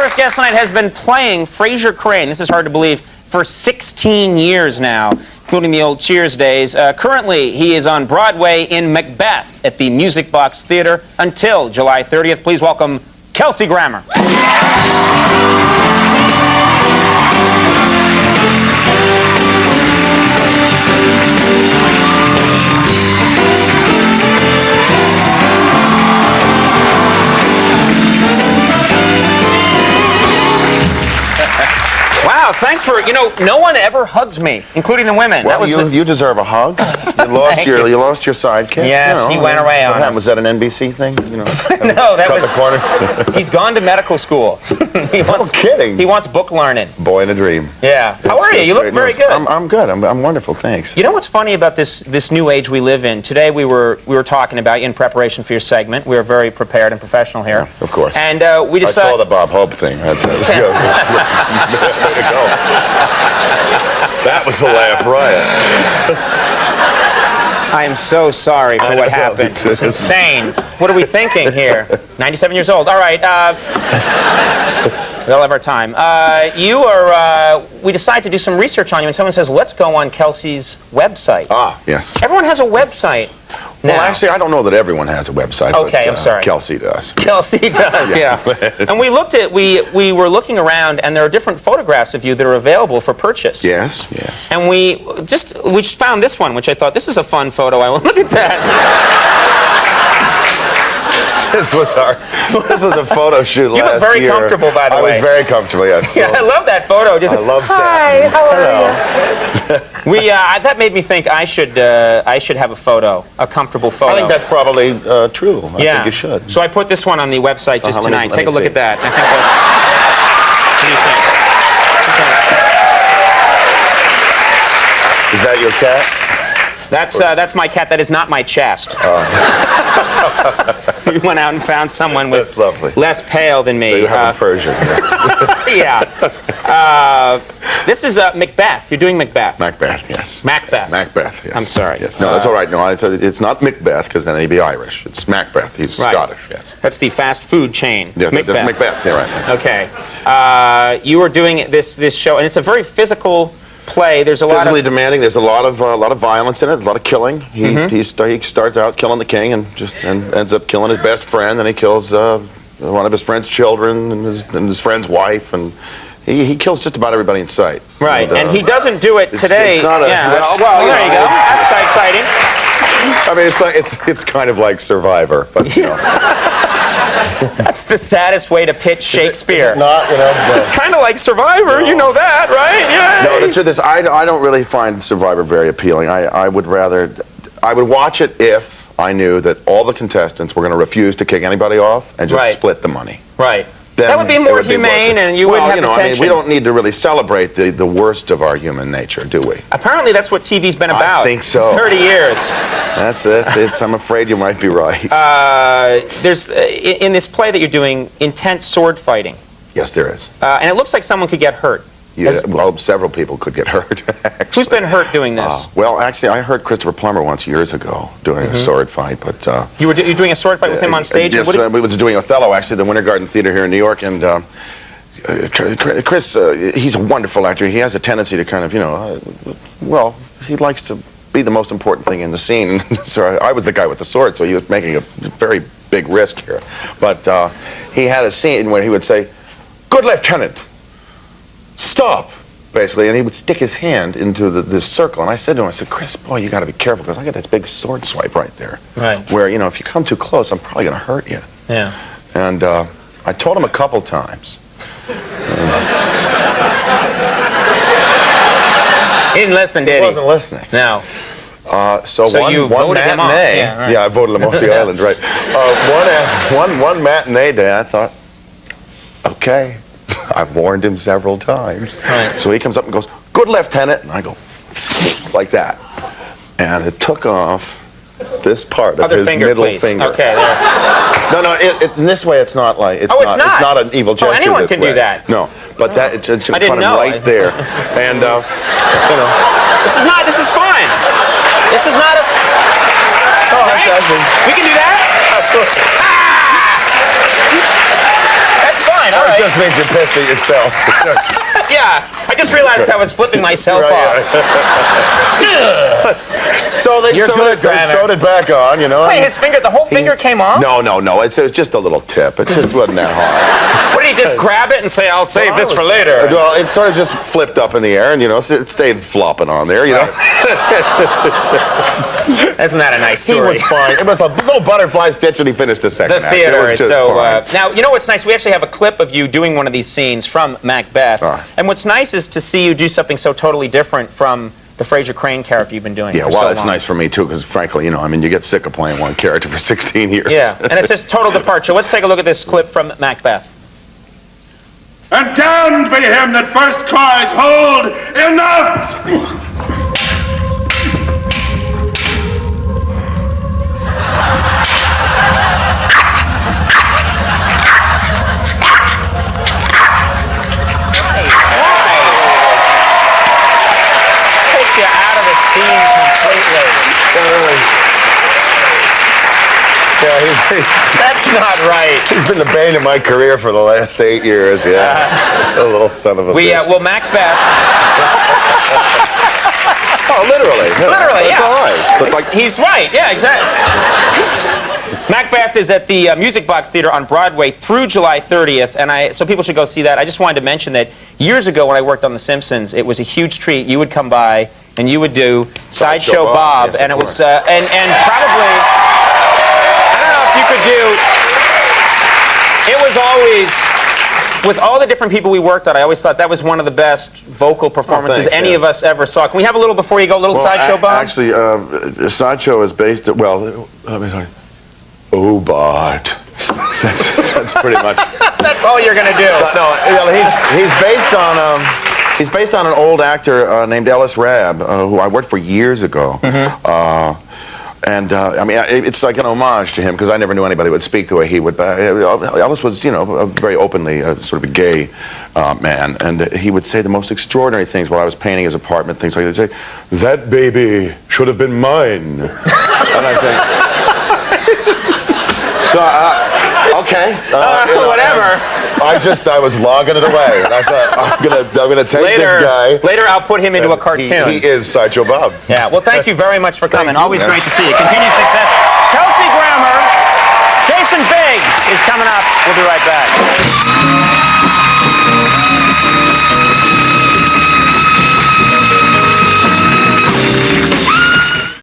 first guest tonight has been playing Frasier Crane, this is hard to believe, for 16 years now, including the old Cheers days. Currently, he is on Broadway in Macbeth at the Music Box Theater until July 30th. Please welcome Kelsey Grammer. Wow, thanks for, no one ever hugs me, including the women. Well, you deserve a hug. You lost your sidekick. Yes, he went away on us. Was that an NBC thing? No, that was... the corners. He's gone to medical school. No kidding. He wants book learning. Boy in a dream. Yeah. How are you? You look very good. I'm good. I'm wonderful, thanks. You know what's funny about this new age we live in? Today we were talking about you in preparation for your segment. We were very prepared and professional here. Yeah, of course. And we decided... I saw the Bob Hope thing. That was good. Way to go. That was a laugh riot. I am so sorry for what happened. It's insane. What are we thinking here? 97 years old. All right. We'll have our time. We decided to do some research on you, and someone says, let's go on Kelsey's website. Ah, yes. Everyone has a website. Well, actually, I don't know that everyone has a website. Okay, but, I'm sorry. Kelsey does. Kelsey does, yeah. And we were looking around, and there are different photographs of you that are available for purchase. Yes, yes. And we just found this one, which I thought, this is a fun photo. I will look at that. This was a photo shoot last year. You look very comfortable, by the way. I was very comfortable, yes. Yeah, I love that photo. Just, I love hi, how are you? That made me think I should have a photo, a comfortable photo. I think that's probably true. I think you should. So I put this one on the website just tonight. Take a look at that. I think Is that your cat? That's my cat. That is not my chest. We went out and found someone with less pale than me. So you have a Persian. Yeah. This is Macbeth. You're doing Macbeth. Macbeth, yes. Macbeth. Macbeth, yes. I'm sorry. Yes. No, that's all right. No, it's not Macbeth, because then he'd be Irish. It's Macbeth. He's Scottish, yes. That's the fast food chain. Yeah, Macbeth. That's Macbeth, yeah, right. Okay. You are doing this show, and it's a very physical play. There's a lot of... Physically demanding. There's a lot of violence in it, a lot of killing. He starts out killing the king and ends up killing his best friend, and he kills one of his friend's children and his friend's wife, and he kills just about everybody in sight. Right, and he doesn't do it today. It's not a, well, there you go. That's exciting. I mean, it's kind of like Survivor, but you know. That's the saddest way to pitch Shakespeare. Not, it's kind of like Survivor, you know that, right? No, the truth is, I don't really find Survivor very appealing. I would watch it if I knew that all the contestants were going to refuse to kick anybody off and just split the money. Right. That would be more humane, and you wouldn't have the tension. I mean, we don't need to really celebrate the worst of our human nature, do we? Apparently, that's what TV's been about. I think so. 30 years. That's it. I'm afraid you might be right. There's in this play that you're doing intense sword fighting. Yes, there is. And it looks like someone could get hurt. Yeah, well, several people could get hurt. Who's been hurt doing this? Well, actually, I heard Christopher Plummer once years ago doing a sword fight, but you were doing a sword fight with him on stage. Yes, we were doing Othello, actually, the Winter Garden Theater here in New York, and Chris, he's a wonderful actor. He has a tendency to kind of, well, he likes to be the most important thing in the scene. So I was the guy with the sword, so he was making a very big risk here. But he had a scene where he would say, "Good Lieutenant, stop," basically, and he would stick his hand into this circle. And I said to him, I said, "Chris, boy, you got to be careful, because I got this big sword swipe right there. Right. Where, if you come too close, I'm probably going to hurt you." Yeah. And I told him a couple times. He didn't listen, did he? He wasn't listening. No. So one matinee. Yeah, I voted him off the island, right. One matinee day, I thought, okay. I've warned him several times. Right. So he comes up and goes, "Good Lieutenant," and I go, like that. And it took off this part of his middle finger. Okay, there. No, in this way it's not like, it's not an evil gesture. Oh, anyone can do that. No, but that, it's I didn't know. right there. And, This is fine. This is not a... Oh, right? We can do that? That's fine. fine. All Or right. it just means you're pissed at yourself. Yeah, I just realized I was flipping myself off. So they You're good, Grammar. sewed it back on, you know. Wait, his finger, the whole finger came off? No. It's just a little tip. It just wasn't that hard. What did he just grab it and say, I'll save this for later? Well, it sort of just flipped up in the air, and you know, it stayed flopping on there, you know. Isn't that a nice He story? was fine. It was a little butterfly stitch, and he finished the second The act. theater It is was just so... fine. now, you know what's nice? We actually have a clip of you doing one of these scenes from Macbeth. And what's nice is to see you do something so totally different from the Fraser Crane character you've been doing Yeah, for well, so it's long. nice for me, too, because frankly, you know, I mean, you get sick of playing one character for 16 years. Yeah, and it's this total departure. Let's take a look at this clip from Macbeth. And damned be him that first cries, hold, enough! Takes you out of the scene completely. Yeah, That's not right. he's been the bane of my career for the last 8 years, yeah. A little son of a bitch. Well, Macbeth... Oh, literally. Literally, That's yeah. all right. But like, He's right, yeah, exactly. Macbeth is at the Music Box Theater on Broadway through July 30th, and so people should go see that. I just wanted to mention that years ago when I worked on The Simpsons, it was a huge treat. You would come by and you would do Sideshow Bob, yes, and it of was and probably I don't know if you could do. It was always. With all the different people we worked on, I always thought that was one of the best vocal performances thanks, any yeah. of us ever saw. Can we have a little before you go, a little Sideshow Bob? Actually, Sideshow is based, let me sorry. Oh, Bart. That's pretty much. That's all you're gonna do. No, he's based on an old actor named Ellis Rabb, who I worked for years ago. I mean, it's like an homage to him because I never knew anybody would speak the way he would. Ellis was, you know, a very openly sort of a gay man, and he would say the most extraordinary things while I was painting his apartment, things like that. He'd say, "That baby should have been mine," and I think, so okay, whatever. I was logging it away, and I thought I'm gonna take this guy. Later, I'll put him into a cartoon. He is Sideshow Bob. Yeah. Well, thank you very much for coming. you, Always man. great to see you. Continued success. Kelsey Grammer, Jason Biggs is coming up. We'll be right back.